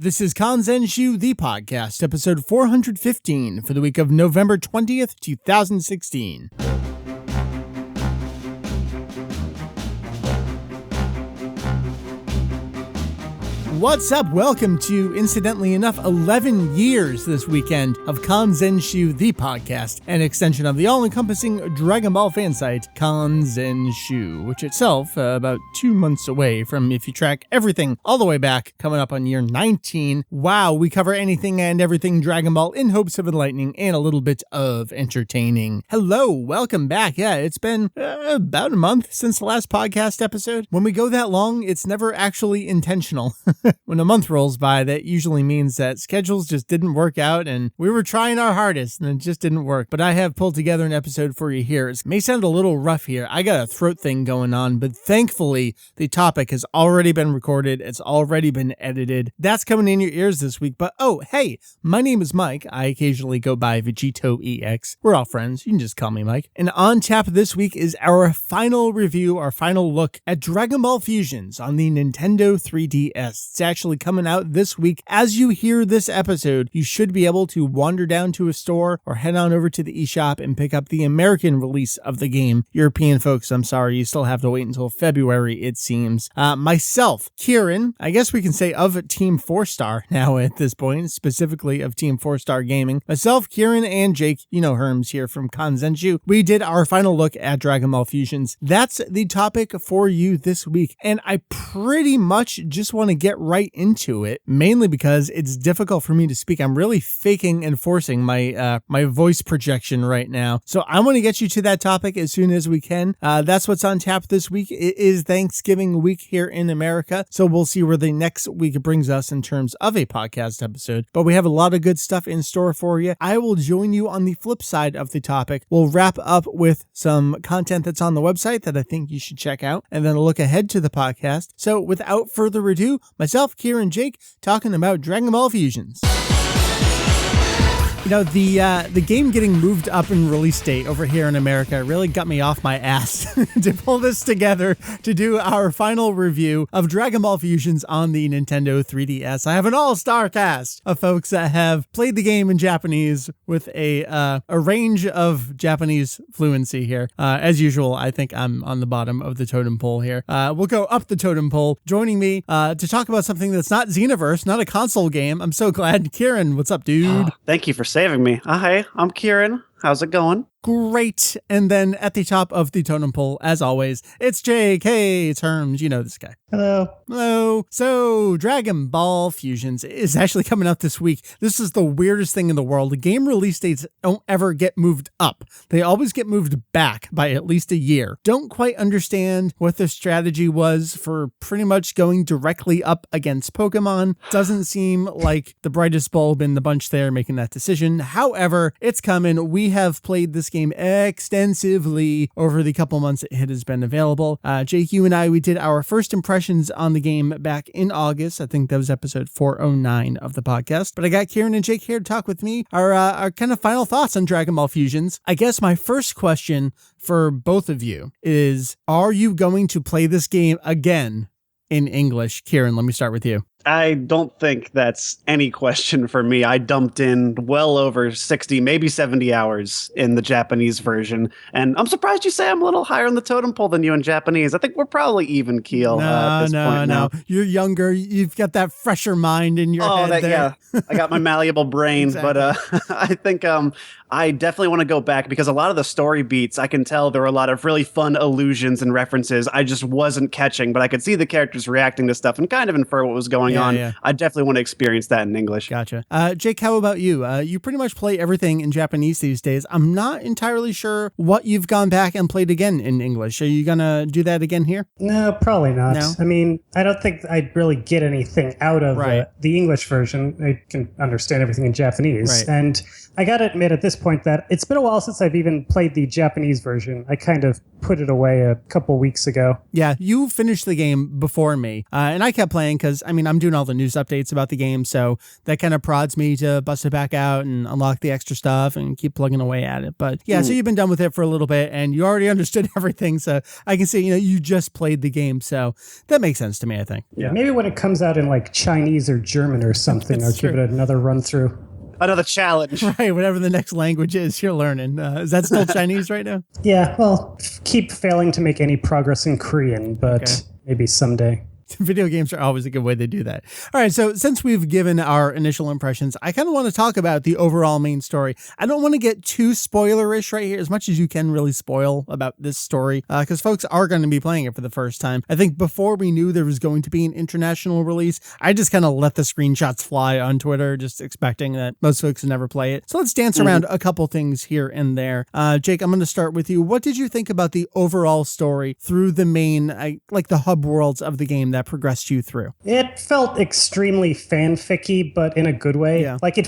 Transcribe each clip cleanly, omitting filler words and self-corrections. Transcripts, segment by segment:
This is Kanzenshuu, the podcast, episode 415 for the week of November 20th, 2016. What's up? Welcome to, incidentally enough, 11 years this weekend of Kanzenshuu, the podcast, an extension of the all-encompassing Dragon Ball fan site, Kanzenshuu, which itself, about 2 months away from, if you track everything all the way back, coming up on year 19. Wow, we cover anything and everything Dragon Ball in hopes of enlightening and a little bit of entertaining. Hello, welcome back. Yeah, it's been about a month since the last podcast episode. When we go that long, it's never actually intentional. When a month rolls by, that usually means that schedules just didn't work out and we were trying our hardest and it just didn't work. But I have pulled together an episode for you here. It may sound a little rough here. I got a throat thing going on, but thankfully the topic has already been recorded. It's already been edited. That's coming in your ears this week. But oh, hey, my name is Mike. I occasionally go by Vegito EX. We're all friends. You can just call me Mike. And on tap this week is our final review, our final look at Dragon Ball Fusions on the Nintendo 3DS. It's actually coming out this week. As you hear this episode, you should be able to wander down to a store or head on over to the eShop and pick up the American release of the game. European folks, I'm sorry, you still have to wait until February, it seems. Myself, Kirran, I guess we can say of Team 4-Star now at this point, specifically of Team 4-Star Gaming. Myself, Kirran, and Jake, you know Herms here from Kanzenshuu. We did our final look at Dragon Ball Fusions. That's the topic for you this week. And I pretty much just want to get right into it, mainly because it's difficult for me to speak. I'm really faking and forcing my my voice projection right now. So I want to get you to that topic as soon as we can. That's what's on tap this week. It is Thanksgiving week here in America. So we'll see where the next week brings us in terms of a podcast episode. But we have a lot of good stuff in store for you. I will join you on the flip side of the topic. We'll wrap up with some content that's on the website that I think you should check out, and then a look ahead to the podcast. So without further ado, myself, Kirran, and Jake talking about Dragon Ball Fusions. You know, the game getting moved up in release date over here in America really got me off my ass to pull this together to do our final review of Dragon Ball Fusions on the Nintendo 3DS. I have an all-star cast of folks that have played the game in Japanese with a range of Japanese fluency here. As usual, I think I'm on the bottom of the totem pole here. We'll go up the totem pole. Joining me to talk about something that's not Xenoverse, not a console game. I'm so glad. Kirran, what's up, dude? Thank you for saving me. Hi, I'm Kirran. How's it going? Great. And then at the top of the totem pole, as always, it's JK Terms. You know this guy. Hello. Hello. So Dragon Ball Fusions is actually coming out this week. This is the weirdest thing in the world. The game release dates don't ever get moved up. They always get moved back by at least a year. Don't quite understand what the strategy was for pretty much going directly up against Pokemon. Doesn't seem like the brightest bulb in the bunch there making that decision. However, it's coming. We have played this game extensively over the couple months it has been available. Jake, you and I, we did our first impressions on the game back in August. I think that was episode 409 of the podcast. But I got Kirran and Jake here to talk with me our kind of final thoughts on Dragon Ball Fusions. I guess my first question for both of you is, are you going to play this game again in English? Kirran, let me start with you. I don't think that's any question for me. I dumped in well over 60, maybe 70 hours in the Japanese version. And I'm surprised you say I'm a little higher on the totem pole than you in Japanese. I think we're probably even keel at this point now. You're younger. You've got that fresher mind in your head there. Yeah. I got my malleable brain. Exactly. But I think I definitely want to go back because a lot of the story beats, I can tell there were a lot of really fun allusions and references I just wasn't catching. But I could see the characters reacting to stuff and kind of infer what was going on. Yeah. I definitely want to experience that in English. Gotcha. Jake, how about you? You pretty much play everything in Japanese these days. I'm not entirely sure what you've gone back and played again in English. Are you going to do that again here? No, probably not. No? I mean, I don't think I'd really get anything out of the English version. I can understand everything in Japanese. Right. And I got to admit at this point that it's been a while since I've even played the Japanese version. I kind of put it away a couple weeks ago. Yeah, you finished the game before me, and I kept playing because, I mean, I'm doing all the news updates about the game, so that kind of prods me to bust it back out and unlock the extra stuff and keep plugging away at it. But yeah, so you've been done with it for a little bit, and you already understood everything, so I can see, you just played the game, so that makes sense to me, I think. Yeah, maybe when it comes out in like Chinese or German or something, I'll give it another run through. Another challenge. Right, whatever the next language is you're learning. Is that still Chinese right now? Yeah, well, keep failing to make any progress in Korean, but maybe someday. Video games are always a good way to do that. All right, so since we've given our initial impressions, I kind of want to talk about the overall main story. I don't want to get too spoilerish right here, as much as you can really spoil about this story, because folks are going to be playing it for the first time. I think before we knew there was going to be an international release, I just kind of let the screenshots fly on Twitter, just expecting that most folks would never play it. So let's dance around a couple things here and there. Jake, I'm going to start with you. What did you think about the overall story through the main, like the hub worlds of the game that progressed you through? It felt extremely fanficky, but in a good way. Yeah. Like I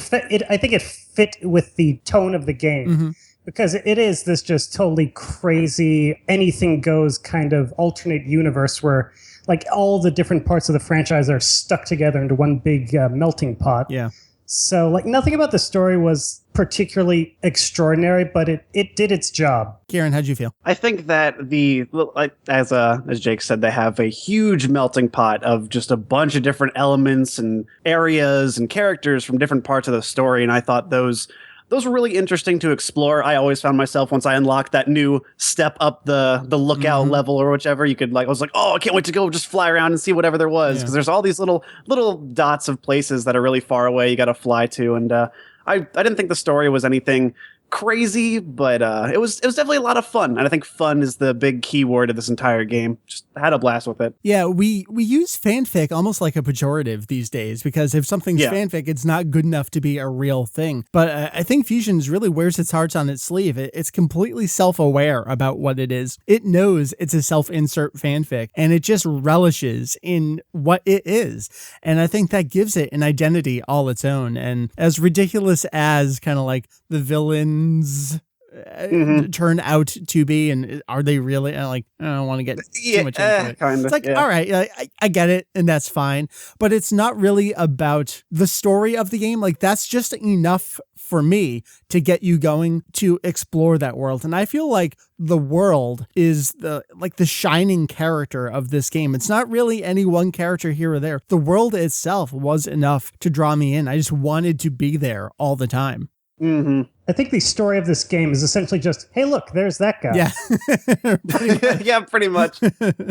think it fit with the tone of the game, because it is this just totally crazy, anything goes kind of alternate universe where like all the different parts of the franchise are stuck together into one big melting pot. Yeah. So like nothing about the story was particularly extraordinary, but it did its job. Kirran, how'd you feel? I think that as Jake said, they have a huge melting pot of just a bunch of different elements and areas and characters from different parts of the story. And I thought those were really interesting to explore. I always found myself, once I unlocked that new step up the lookout level or whichever, I was like, oh, I can't wait to go just fly around and see whatever there was. Because there's all these little dots of places that are really far away you got to fly to. And I didn't think the story was anything crazy, but it was definitely a lot of fun. And I think fun is the big key word of this entire game. Just had a blast with it. Yeah, we use fanfic almost like a pejorative these days, because if something's fanfic, it's not good enough to be a real thing. But I think Fusions really wears its heart on its sleeve. It's completely self-aware about what it is. It knows it's a self-insert fanfic, and it just relishes in what it is. And I think that gives it an identity all its own. And as ridiculous as kind of like the villain turn out to be, and are they really, like, I don't want to get too much into it. Kinda, it's like, all right, I get it, and that's fine, but it's not really about the story of the game. Like, that's just enough for me to get you going to explore that world. And I feel like the world is the shining character of this game. It's not really any one character here or there. The world itself was enough to draw me in. I just wanted to be there all the time. I think the story of this game is essentially just, hey, look, there's that guy. Yeah. Yeah, pretty much.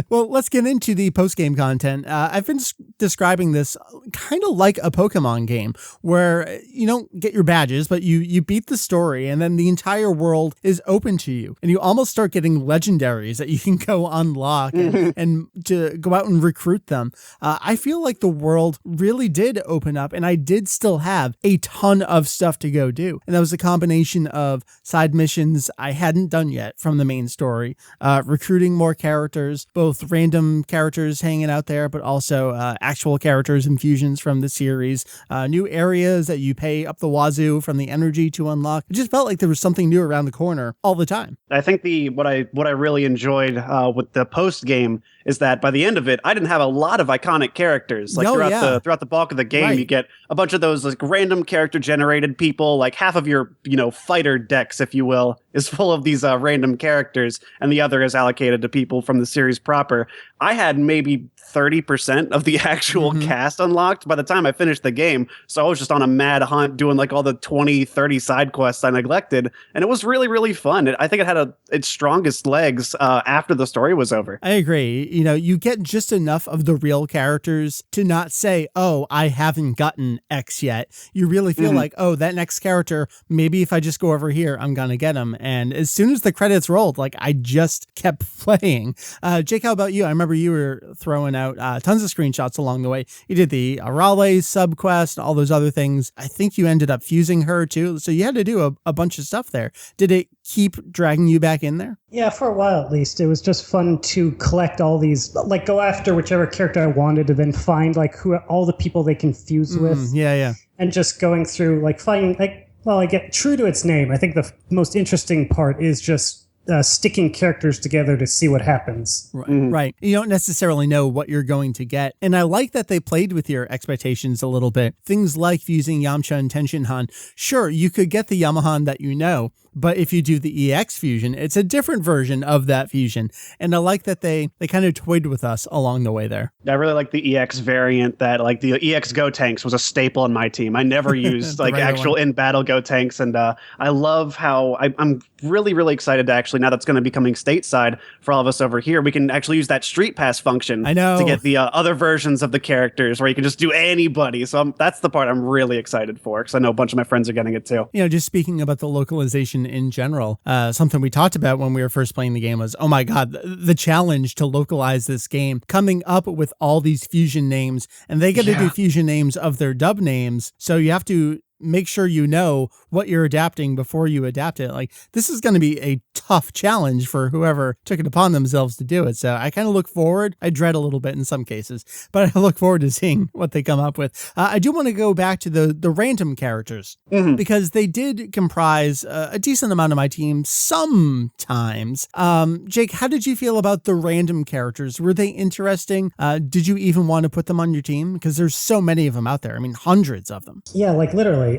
Well, let's get into the post-game content. I've been describing this kind of like a Pokemon game where you don't get your badges, but you beat the story, and then the entire world is open to you. And you almost start getting legendaries that you can go unlock and to go out and recruit them. I feel like the world really did open up, and I did still have a ton of stuff to go do. And that was a combination of side missions I hadn't done yet from the main story, recruiting more characters, both random characters hanging out there, but also actual characters and fusions from the series, new areas that you pay up the wazoo from the energy to unlock. It just felt like there was something new around the corner all the time. I think what I really enjoyed with the post game is that by the end of it, I didn't have a lot of iconic characters. Like throughout the bulk of the game, you get a bunch of those like random character generated people. Like half of your fighter decks, if you will, is full of these random characters, and the other is allocated to people from the series proper. I had maybe 30% of the actual cast unlocked by the time I finished the game. So I was just on a mad hunt doing like all the 20, 30 side quests I neglected. And it was really, really fun. I think it had its strongest legs after the story was over. I agree. You get just enough of the real characters to not say, oh, I haven't gotten X yet. You really feel like, oh, that next character, maybe if I just go over here, I'm going to get him. And as soon as the credits rolled, like I just kept playing. Jake, how about you? I remember you were throwing out tons of screenshots along the way. You did the Arale subquest and all those other things. I think you ended up fusing her too. So you had to do a bunch of stuff there. Did it keep dragging you back in there? Yeah, for a while at least. It was just fun to collect all these, like go after whichever character I wanted and then find like all the people they can fuse with. Yeah. And just going through like finding I get true to its name. I think the most interesting part is just sticking characters together to see what happens. Right. You don't necessarily know what you're going to get. And I like that they played with your expectations a little bit. Things like fusing Yamcha and Tenshinhan. Sure, you could get the Yamahan that you know, but if you do the EX fusion, it's a different version of that fusion. And I like that they kind of toyed with us along the way there. I really like the EX variant that like the EX Go tanks was a staple in my team. I never used like actual in-battle Go tanks. And I love how I'm really, really excited to actually, now that's going to be coming stateside for all of us over here, we can actually use that Street Pass function to get the other versions of the characters where you can just do anybody. So that's the part I'm really excited for because I know a bunch of my friends are getting it too. You know, just speaking about the localization in general, something we talked about when we were first playing the game was, oh my God, the challenge to localize this game, coming up with all these fusion names, and they get to do fusion names of their dub names. So you have to make sure you know what you're adapting before you adapt it. Like, this is going to be a tough challenge for whoever took it upon themselves to do it. So I kind of look forward. I dread a little bit in some cases, but I look forward to seeing what they come up with. I do want to go back to the random characters because they did comprise a decent amount of my team sometimes. Jake, how did you feel about the random characters? Were they interesting? Did you even want to put them on your team? Because there's so many of them out there. I mean, hundreds of them. Yeah, like literally.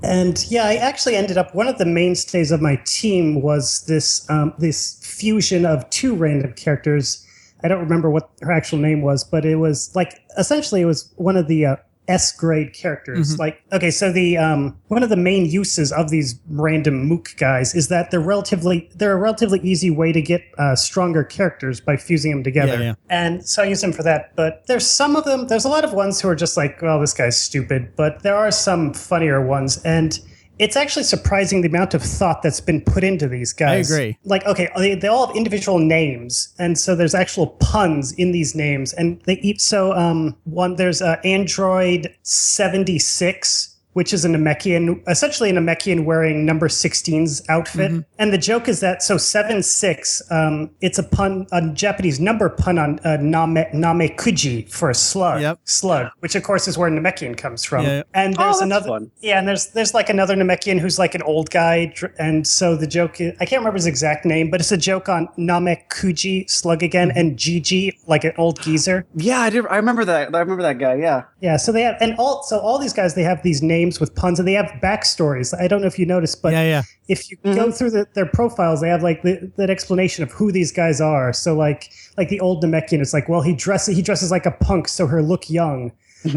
And yeah, I actually ended up, one of the mainstays of my team was this fusion of two random characters. I don't remember what her actual name was, but it was like, essentially it was one of the S-grade characters. Like, okay, so the one of the main uses of these random mook guys is that they're a relatively easy way to get stronger characters by fusing them together. And so I use them for that. But there's some of them, there's a lot of ones who are just like, well, this guy's stupid. But there are some funnier ones. And it's actually surprising the amount of thought that's been put into these guys. I agree. Like, okay, they all have individual names, and so there's actual puns in these names, and they eat. So, there's Android 76, which is a Namekian, essentially a Namekian wearing number 16's outfit. And the joke is that, so 76, it's a pun, a Japanese number pun on Namekuji for a slug, which of course is where Namekian comes from. And there's and there's like another Namekian who's like an old guy. And so the joke is, I can't remember his exact name, but it's a joke on Namekuji, slug again, and Gigi, like an old geezer. Yeah, I remember that. I remember that guy. Yeah. Yeah. So they have, all these guys, they have these names with puns, and they have backstories. I don't know if you noticed, but if you go through their profiles, they have like that explanation of who these guys are. So like the old Namekian, it's like, well, he dresses like a punk, so he'll look young.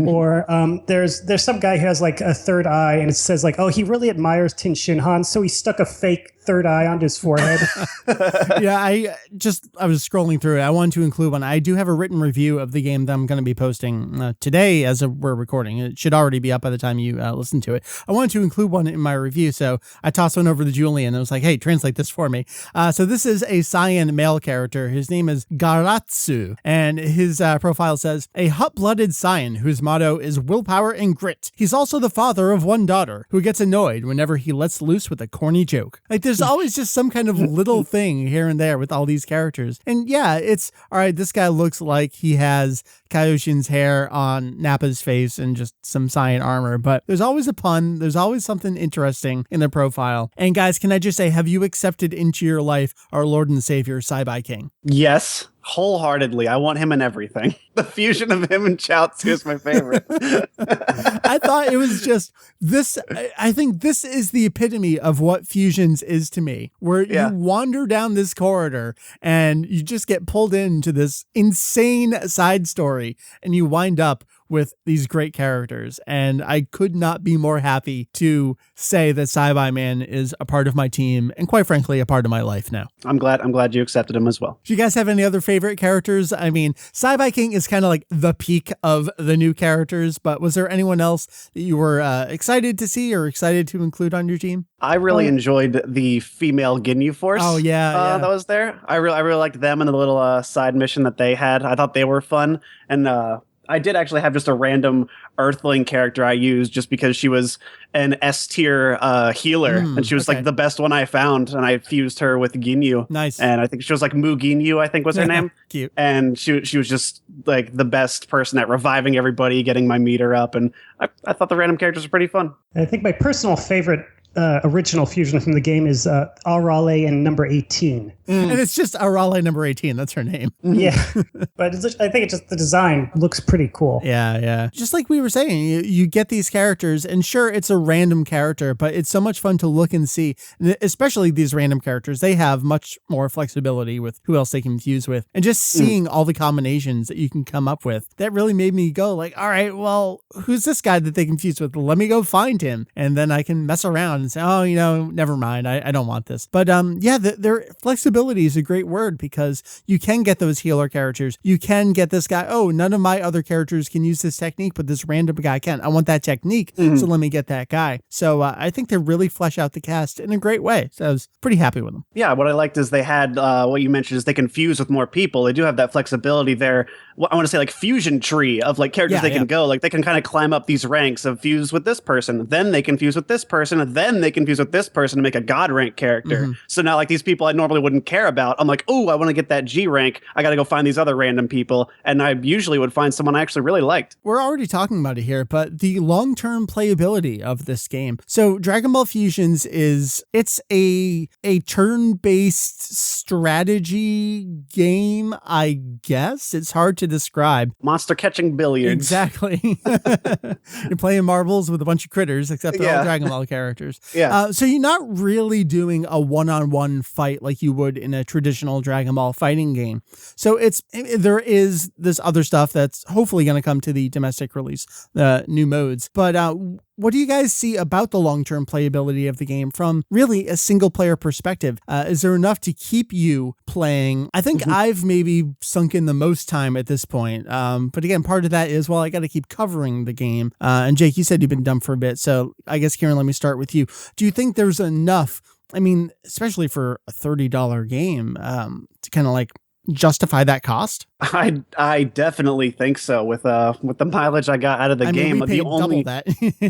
Or there's some guy who has like a third eye, and it says like, oh, he really admires Tenshinhan, so he stuck a fake third eye onto his forehead. I was scrolling through it. I wanted to include one. I do have a written review of the game that I'm going to be posting today as we're recording. It should already be up by the time you listen to it. I wanted to include one in my review, so I tossed one over to Julian and I was like, hey, translate this for me. So this is a Saiyan male character. His name is Garatsu, and his profile says, a hot-blooded Saiyan whose motto is willpower and grit. He's also the father of one daughter who gets annoyed whenever he lets loose with a corny joke. Like, there's always just some kind of little thing here and there with all these characters. And yeah, it's all right. This guy looks like he has Kaioshin's hair on Nappa's face and just some Saiyan armor, but there's always a pun. There's always something interesting in their profile. And guys, can I just say, have you accepted into your life our Lord and Savior, Saibai King? Yes. Wholeheartedly. I want him in everything. The fusion of him and Chaozu is my favorite. I thought it was just this. I think this is the epitome of what fusions is to me, where you wander down this corridor and you just get pulled into this insane side story and you wind up with these great characters. And I could not be more happy to say that Saibai Man is a part of my team and quite frankly, a part of my life now. I'm glad you accepted him as well. Do you guys have any other favorite characters? I mean, Saibai King is kind of like the peak of the new characters, but was there anyone else that you were excited to see or excited to include on your team? I really enjoyed the female Ginyu Force. Oh, yeah. That was there. I really liked them and the little side mission that they had. I thought they were fun. And I did actually have just a random Earthling character I used just because she was an S-tier healer, and she was like the best one I found, and I fused her with Ginyu. Nice. And I think she was like Mu Ginyu, I think was her name. Cute. And she was just like the best person at reviving everybody, getting my meter up, and I thought the random characters were pretty fun. I think my personal favorite original fusion from the game is Arale and number 18. And it's just Arale number 18. That's her name. Yeah. But I think it's just the design looks pretty cool. Yeah. Just like we were saying, you get these characters, and sure, it's a random character, but it's so much fun to look and see. Especially these random characters, they have much more flexibility with who else they can fuse with. And just seeing all the combinations that you can come up with, that really made me go like, all right, well, who's this guy that they can fuse with? Let me go find him. And then I can mess around and say, oh, never mind. I don't want this. But their flexibility is a great word, because you can get those healer characters. You can get this guy. Oh, none of my other characters can use this technique, but this random guy can. I want that technique. So let me get that guy. So I think they really flesh out the cast in a great way. So I was pretty happy with them. Yeah, what I liked is they had what you mentioned is they can fuse with more people. They do have that flexibility there. I want to say like fusion tree of like characters they can go. Like they can kind of climb up these ranks of fuse with this person, then they can fuse with this person, and then they can fuse with this person to make a god rank character. So now like these people I normally wouldn't care about, I'm like, oh, I want to get that G rank. I got to go find these other random people. And I usually would find someone I actually really liked. We're already talking about it here, but the long-term playability of this game. So Dragon Ball Fusions it's a turn-based strategy game, I guess. It's hard to describe. Monster catching billiards. Exactly. You're playing marbles with a bunch of critters, except they're all Dragon Ball characters. So you're not really doing a one-on-one fight like you would in a traditional Dragon Ball fighting game. So there is this other stuff that's hopefully going to come to the domestic release, the new modes. But what do you guys see about the long-term playability of the game from really a single-player perspective? Is there enough to keep you playing? I think I've maybe sunk in the most time at this point. But again, part of that is, well, I got to keep covering the game. And Jake, you said you've been done for a bit. So I guess, Kirran, let me start with you. Do you think there's enough, I mean, especially for a $30 game, to kind of like justify that cost? I definitely think so with the mileage I got out of the game. We paid double that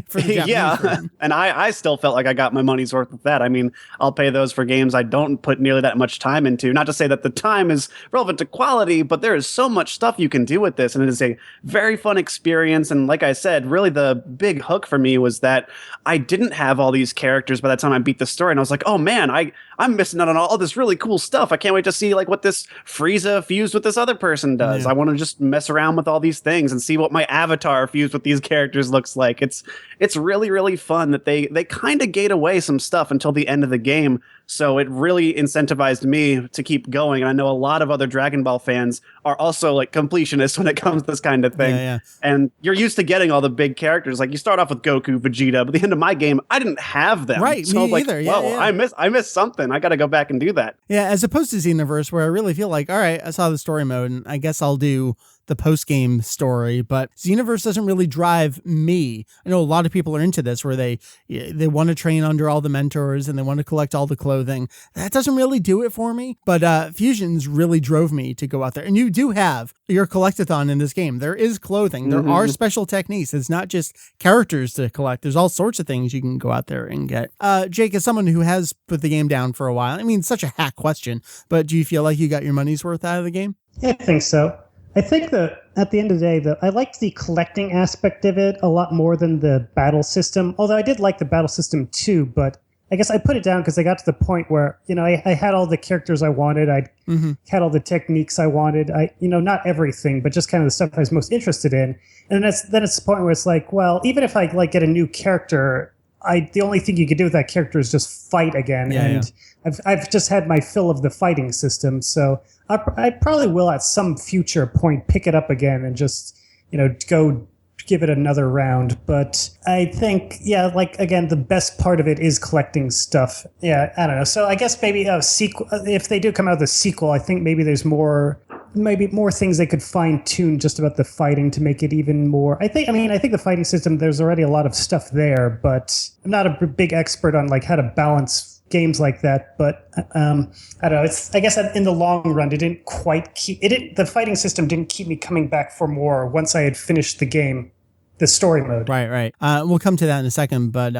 for the Japanese version. And I still felt like I got my money's worth with that. I mean, I'll pay those for games I don't put nearly that much time into. Not to say that the time is relevant to quality, but there is so much stuff you can do with this, and it is a very fun experience. And like I said, really the big hook for me was that I didn't have all these characters by the time I beat the story, and I was like, oh man, I'm missing out on all this really cool stuff. I can't wait to see like what this Frieza fused with this other person does. I want to just mess around with all these things and see what my avatar fused with these characters looks like. It's really, really fun that they kind of gate away some stuff until the end of the game. So it really incentivized me to keep going. And I know a lot of other Dragon Ball fans are also like completionists when it comes to this kind of thing. And you're used to getting all the big characters. Like you start off with Goku, Vegeta, but at the end of my game, I didn't have them. Right, so me like, either. Whoa, I missed something. I got to go back and do that. Yeah, as opposed to Xenoverse, where I really feel like, all right, I saw the story mode, and I guess I'll do the post-game story, but Xenoverse doesn't really drive me. I know a lot of people are into this, where they want to train under all the mentors and they want to collect all the clothing. That doesn't really do it for me, but Fusions really drove me to go out there. And you do have your collectathon in this game. There is clothing. There are special techniques. It's not just characters to collect. There's all sorts of things you can go out there and get. Jake, as someone who has put the game down for a while, I mean, such a hack question, but do you feel like you got your money's worth out of the game? Yeah, I think so. I think that at the end of the day, I liked the collecting aspect of it a lot more than the battle system. Although I did like the battle system too, but I guess I put it down because I got to the point where, I had all the characters I wanted. I had all the techniques I wanted. Not everything, but just kind of the stuff I was most interested in. And then it's the point where it's like, well, even if I like get a new character, the only thing you could do with that character is just fight again. I've just had my fill of the fighting system, so I probably will at some future point pick it up again and just go give it another round. But I think again, the best part of it is collecting stuff. I don't know. So I guess maybe a sequel, if they do come out with a sequel, I think maybe there's more things they could fine tune just about the fighting to make it even more. I think the fighting system, there's already a lot of stuff there, but I'm not a big expert on like how to balance games like that. But I don't know. I guess in the long run, it didn't quite keep it. The fighting system didn't keep me coming back for more once I had finished the game. the story mode. Right. We'll come to that in a second, but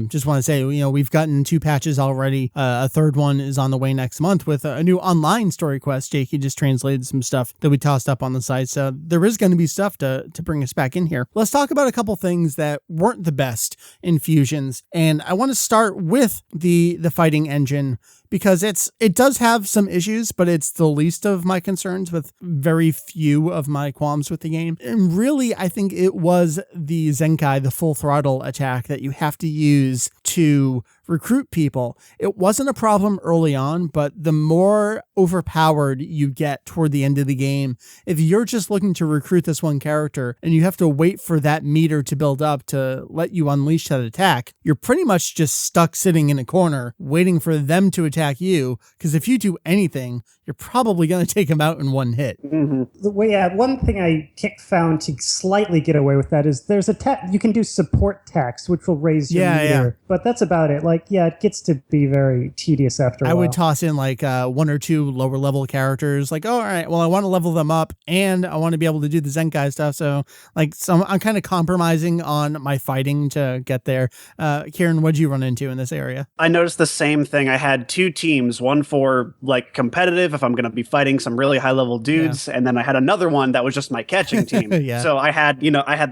just want to say, we've gotten 2 patches already. A third one is on the way next month with a new online story quest. Jake, you just translated some stuff that we tossed up on the site, so there is going to be stuff to bring us back in here. Let's talk about a couple things that weren't the best in Fusions, and I want to start with the fighting engine, because it does have some issues, but it's the least of my concerns, with very few of my qualms with the game. And really, I think it was the Zenkai, the full throttle attack that you have to use to recruit people. It wasn't a problem early on, but the more overpowered you get toward the end of the game, if you're just looking to recruit this one character and you have to wait for that meter to build up to let you unleash that attack, you're pretty much just stuck sitting in a corner waiting for them to attack you, because if you do anything, you're probably going to take them out in one hit. Mm-hmm. One thing I found to slightly get away with that is there's you can do support tax, which will raise your meter, but that's about it. It gets to be very tedious after a while. I would toss in 1 or 2 lower level characters, all right, well, I want to level them up and I want to be able to do the Zenkai stuff. So I'm kind of compromising on my fighting to get there. Kirran, what'd you run into in this area? I noticed the same thing. I had 2 teams, one for competitive, if I'm going to be fighting some really high level dudes. And then I had another one that was just my catching team. So I had,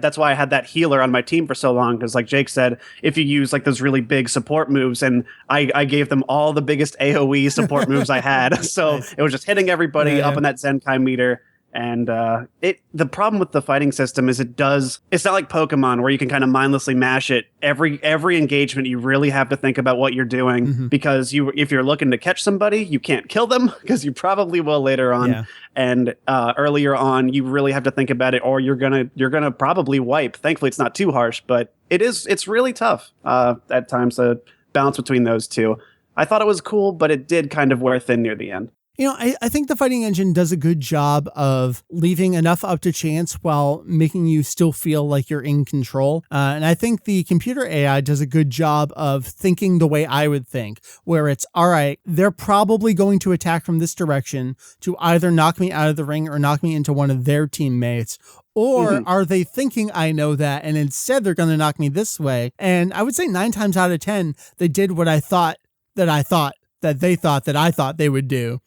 that's why I had that healer on my team for so long. Cause like Jake said, if you use those really big support moves, and I gave them all the biggest AoE support moves I had. So it was just hitting everybody up in that Zenkai meter. And the problem with the fighting system is it's not like Pokemon where you can kind of mindlessly mash it. Every engagement, you really have to think about what you're doing, because if you're looking to catch somebody, you can't kill them, because you probably will later on. And earlier on, you really have to think about it, or you're gonna probably wipe. Thankfully, it's not too harsh, but it's really tough at times to balance between those two. I thought it was cool, but it did kind of wear thin near the end. I think the fighting engine does a good job of leaving enough up to chance while making you still feel like you're in control. And I think the computer AI does a good job of thinking the way I would think, where it's, all right, they're probably going to attack from this direction to either knock me out of the ring or knock me into one of their teammates. Or are they thinking I know that, and instead they're going to knock me this way? And I would say 9 times out of 10, they did what I thought that I thought that they thought that I thought they would do.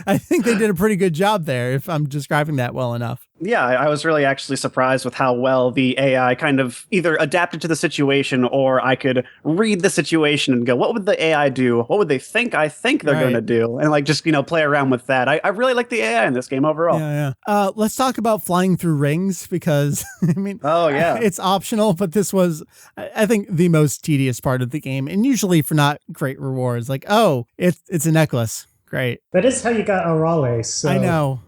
I think they did a pretty good job there, if I'm describing that well enough. Yeah, I was really actually surprised with how well the AI kind of either adapted to the situation, or I could read the situation and go, what would the AI do? What would they think I think they're going to do? And just, play around with that. I really like the AI in this game overall. Let's talk about flying through rings, because, it's optional, but this was, I think, the most tedious part of the game, and usually for not great rewards. It's a necklace. Great. That is how you got Aurale. So. I know.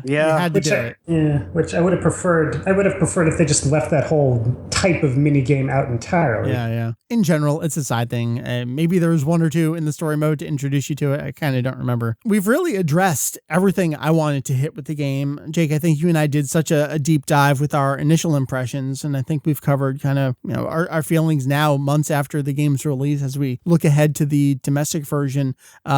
Yeah, had to do it. Yeah, which I would have preferred. I would have preferred if they just left that whole type of mini game out entirely. Yeah. In general, it's a side thing. Maybe there was 1 or 2 in the story mode to introduce you to it. I kind of don't remember. We've really addressed everything I wanted to hit with the game. Jake, I think you and I did such a deep dive with our initial impressions, and I think we've covered kind of our feelings now, months after the game's release, as we look ahead to the domestic version.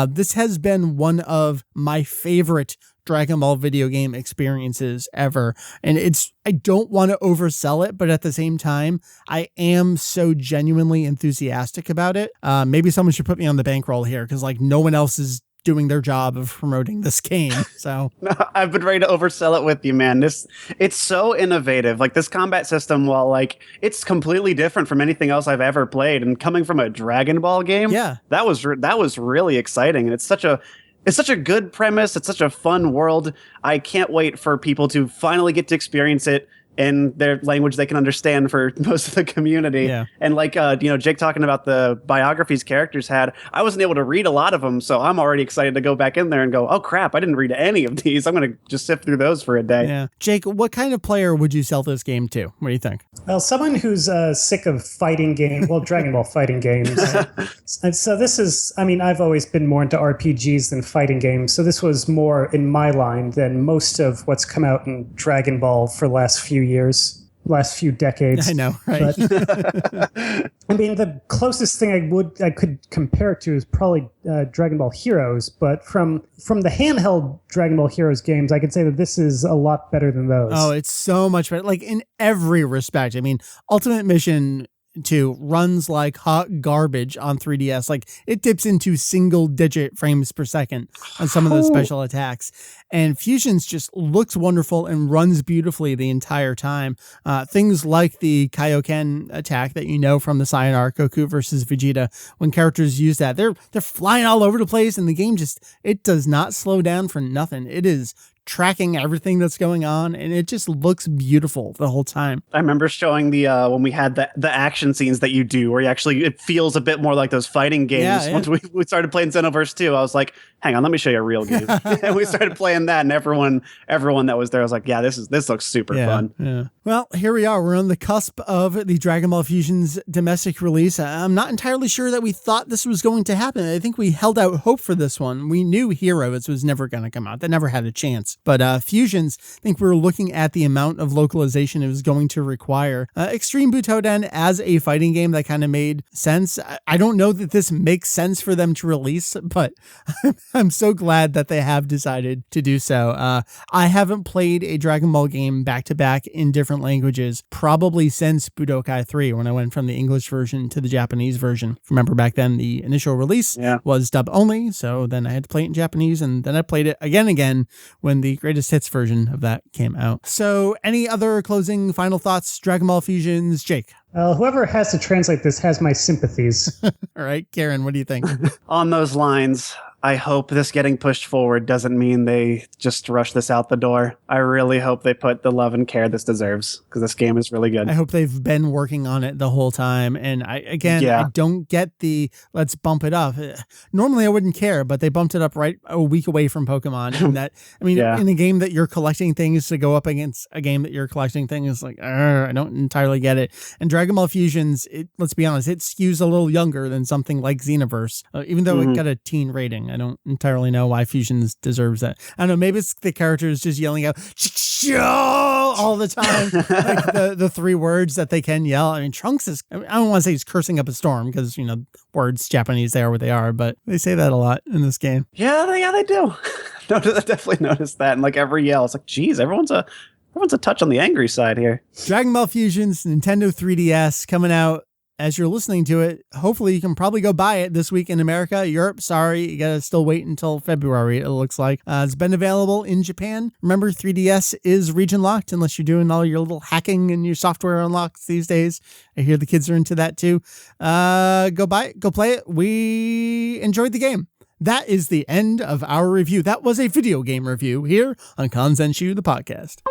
This has been one of my favorite Dragon Ball video game experiences ever. And I don't want to oversell it, but at the same time, I am so genuinely enthusiastic about it. Maybe someone should put me on the bankroll here, because no one else is doing their job of promoting this game. So I've been ready to oversell it with you, man. It's so innovative. This combat system, while it's completely different from anything else I've ever played, and coming from a Dragon Ball game, that was really exciting. And it's such a good premise. It's such a fun world. I can't wait for people to finally get to experience it in their language they can understand for most of the community. Yeah. And Jake talking about the biographies characters had, I wasn't able to read a lot of them, so I'm already excited to go back in there and go, oh crap, I didn't read any of these. I'm going to just sift through those for a day. Yeah. Jake, what kind of player would you sell this game to? What do you think? Well, someone who's sick of fighting Dragon Ball fighting games. And so this is, I've always been more into RPGs than fighting games, so this was more in my line than most of what's come out in Dragon Ball for the last few years. last few decades. I know, right? But, I mean, the closest thing I could compare it to is probably Dragon Ball Heroes, but from the handheld Dragon Ball Heroes games, I could say that this is a lot better than those. Oh, it's so much better. Like in every respect. I mean, Ultimate Mission 2 runs like hot garbage on 3DS. Like it dips into single digit frames per second on some of those special attacks. And Fusions just looks wonderful and runs beautifully the entire time. Things like the Kaioken attack that you know from the Sayonara Goku versus Vegeta, when characters use that, they're flying all over the place, and the game it does not slow down for nothing. It is tracking everything that's going on, and it just looks beautiful the whole time. I remember showing the when we had the action scenes that you do, where it feels a bit more like those fighting games. Yeah. Once we started playing Xenoverse 2, I was like, hang on, let me show you a real game. And we started playing that, and everyone that was there was like, yeah, this looks super fun. Yeah. Well, here we are. We're on the cusp of the Dragon Ball Fusion's domestic release. I'm not entirely sure that we thought this was going to happen. I think we held out hope for this one. We knew Heroes was never going to come out. That never had a chance. But Fusions, I think we were looking at the amount of localization it was going to require. Extreme Butoden as a fighting game, that kind of made sense. I don't know that this makes sense for them to release, but I'm so glad that they have decided to do so. I haven't played a Dragon Ball game back-to-back in different languages probably since Budokai 3, when I went from the English version to the Japanese version. Remember back then the initial release was dub only, so then I had to play it in Japanese, and then I played it again when the greatest hits version of that came out. So any other closing final thoughts? Dragon Ball Fusions, Jake? Whoever has to translate this has my sympathies. All right, Kirran, what do you think? On those lines, I hope this getting pushed forward doesn't mean they just rush this out the door. I really hope they put the love and care this deserves, because this game is really good. I hope they've been working on it the whole time. And I don't get the let's bump it up. Normally I wouldn't care, but they bumped it up right a week away from Pokemon. And that, I mean, in a game that you're collecting things to go up against a game that you're collecting things, like, I don't entirely get it. And Dragon Ball Fusions, let's be honest, it skews a little younger than something like Xenoverse, even though it got a teen rating. I don't entirely know why Fusions deserves that. I don't know, maybe it's the characters just yelling out all the time, like the three words that they can yell. I mean, Trunks is, I don't want to say he's cursing up a storm, because, words, Japanese, they are what they are, but they say that a lot in this game. Yeah, they do. No, I definitely noticed that. And like every yell, it's like, geez, everyone's a touch on the angry side here. Dragon Ball Fusions, Nintendo 3DS, coming out as you're listening to it. Hopefully you can probably go buy it this week in America. Europe, sorry, you gotta still wait until February, it looks like. It's been available in Japan. Remember, 3DS is region locked unless you're doing all your little hacking and your software unlocks these days. I hear the kids are into that too. Go buy it, go play it. We enjoyed the game. That is the end of our review. That was a video game review here on Kanzenshuu, the podcast.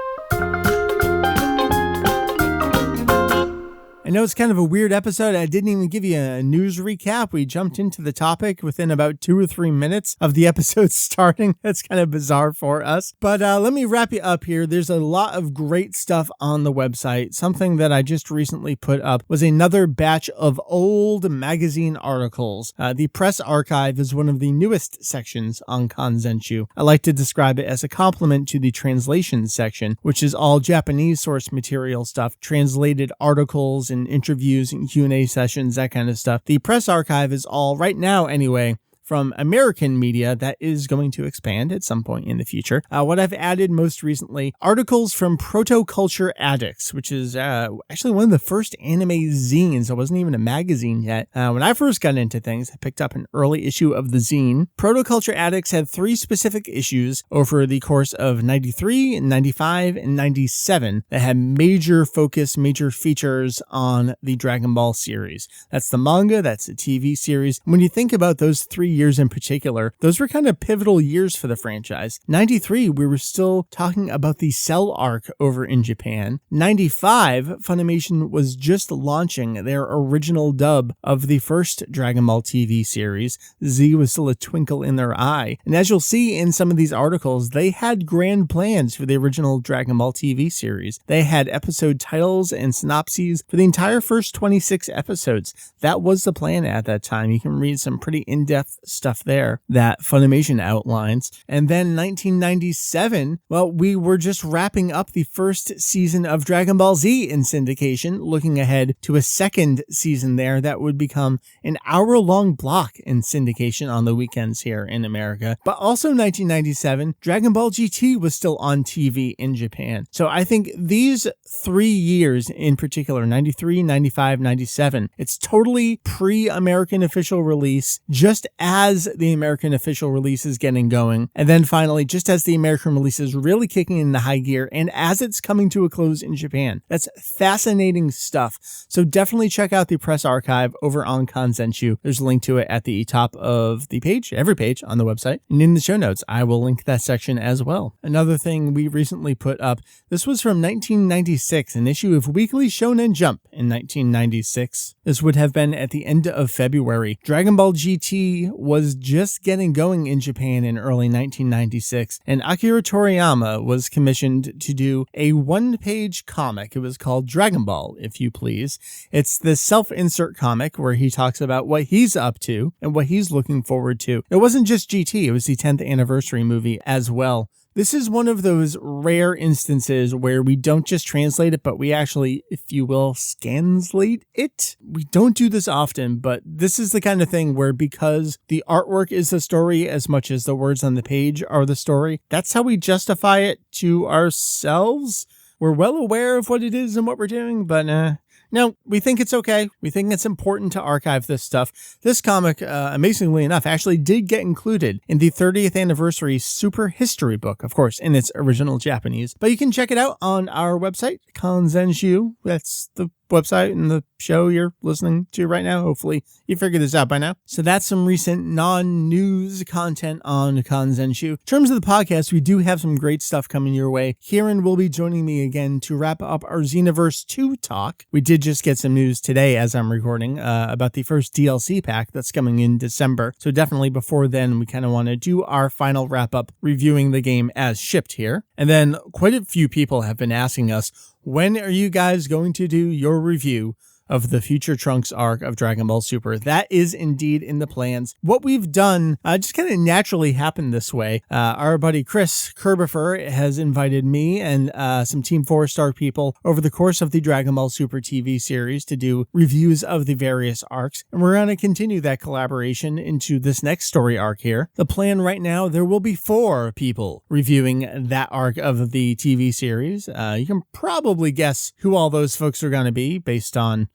I know it's kind of a weird episode. I didn't even give you a news recap. We jumped into the topic within about 2 or 3 minutes of the episode starting. That's kind of bizarre for us. But let me wrap you up here. There's a lot of great stuff on the website. Something that I just recently put up was another batch of old magazine articles. The press archive is one of the newest sections on Kanzenshuu. I like to describe it as a complement to the translation section, which is all Japanese source material stuff, translated articles and interviews and Q&A sessions, that kind of stuff. The press archive is all, right now anyway, from American media that is going to expand at some point in the future. What I've added most recently, articles from Proto-Culture Addicts, which is actually one of the first anime zines. It wasn't even a magazine yet. When I first got into things, I picked up an early issue of the zine. Proto-Culture Addicts had 3 specific issues over the course of 93, 95, and 97 that had major focus, major features on the Dragon Ball series. That's the manga, that's the TV series. When you think about those 3 years in particular, those were kind of pivotal years for the franchise. 93, we were still talking about the Cell arc over in Japan. 95, Funimation was just launching their original dub of the first Dragon Ball TV series. Z was still a twinkle in their eye. And as you'll see in some of these articles, they had grand plans for the original Dragon Ball TV series. They had episode titles and synopses for the entire first 26 episodes. That was the plan at that time. You can read some pretty in-depth stuff there that Funimation outlines. And then 1997, well, we were just wrapping up the first season of Dragon Ball Z in syndication, looking ahead to a second season there that would become an hour-long block in syndication on the weekends here in America. But also 1997, Dragon Ball GT was still on TV in Japan. So I think these 3 years in particular, 93, 95, 97, it's totally pre-American official release, just as the American official release is getting going. And then finally, just as the American release is really kicking into high gear and as it's coming to a close in Japan. That's fascinating stuff. So definitely check out the press archive over on Kanzenshuu. There's a link to it at the top of the page, every page on the website. And in the show notes, I will link that section as well. Another thing we recently put up, this was from 1996, an issue of Weekly Shonen Jump in 1996. This would have been at the end of February. Dragon Ball GT was just getting going in Japan in early 1996, and Akira Toriyama was commissioned to do a one-page comic. It was called Dragon Ball, if you please. It's the self-insert comic where he talks about what he's up to and what he's looking forward to. It wasn't just GT, it was the 10th anniversary movie as well. This is one of those rare instances where we don't just translate it, but we actually, if you will, scanslate it. We don't do this often, but this is the kind of thing where because the artwork is the story as much as the words on the page are the story, that's how we justify it to ourselves. We're well aware of what it is and what we're doing, but no, we think it's okay. We think it's important to archive this stuff. This comic, amazingly enough, actually did get included in the 30th anniversary Super History book, of course, in its original Japanese. But you can check it out on our website, Kanzenshuu. That's the website and the show you're listening to right now. Hopefully you figured this out by now. So that's some recent non-news content on Kanzenshuu. In terms of the podcast, we do have some great stuff coming your way. Kirran will be joining me again to wrap up our Xenoverse 2 talk. We did just get some news today as I'm recording about the first DLC pack that's coming in December. So definitely before then, we kind of want to do our final wrap up reviewing the game as shipped here. And then quite a few people have been asking us, when are you guys going to do your review of the Future Trunks arc of Dragon Ball Super? That is indeed in the plans. What we've done just kind of naturally happened this way. Our buddy Chris Kerbifer has invited me and some Team 4-Star people over the course of the Dragon Ball Super TV series to do reviews of the various arcs. And we're going to continue that collaboration into this next story arc here. The plan right now, there will be 4 people reviewing that arc of the TV series. You can probably guess who all those folks are going to be based on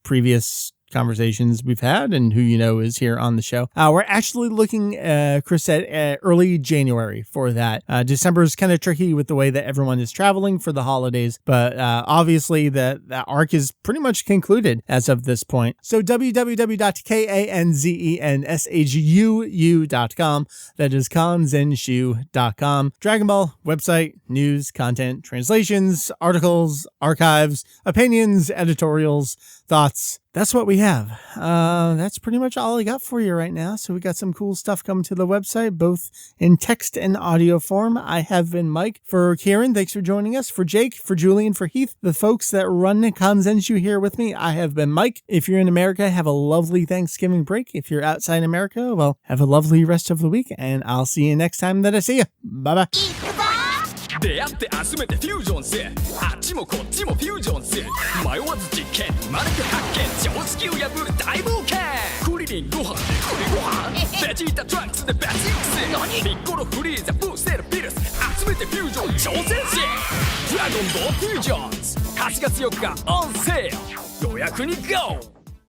previous conversations we've had and who is here on the show. We're actually looking, Chris said, early January for that. December is kind of tricky with the way that everyone is traveling for the holidays, but obviously that arc is pretty much concluded as of this point. So www.kanzenshuu.com. That is kanzenshuu.com. Dragon Ball website, news, content, translations, articles, archives, opinions, editorials, thoughts. That's what we have. That's pretty much all I got for you right now. So we got some cool stuff coming to the website, both in text and audio form. I have been Mike. For Kirran, thanks for joining us. For Jake, for Julian, for Heath, the folks that run Kanzenshuu here with me, I have been Mike. If you're in America, have a lovely Thanksgiving break. If you're outside America, well, have a lovely rest of the week, and I'll see you next time that I see you. Bye-bye. 出会って集めてフュージョンせあっちもこっちもフュージョンせ迷わず実験生まれて発見常識を破る大冒険クリリンご飯で栗ご飯ベジータトランクスでベジックスピッコロフリーザブーセルピルス集めてフュージョン挑戦しドラゴンボールフュージョンズ8月4日オンセール予約に GO!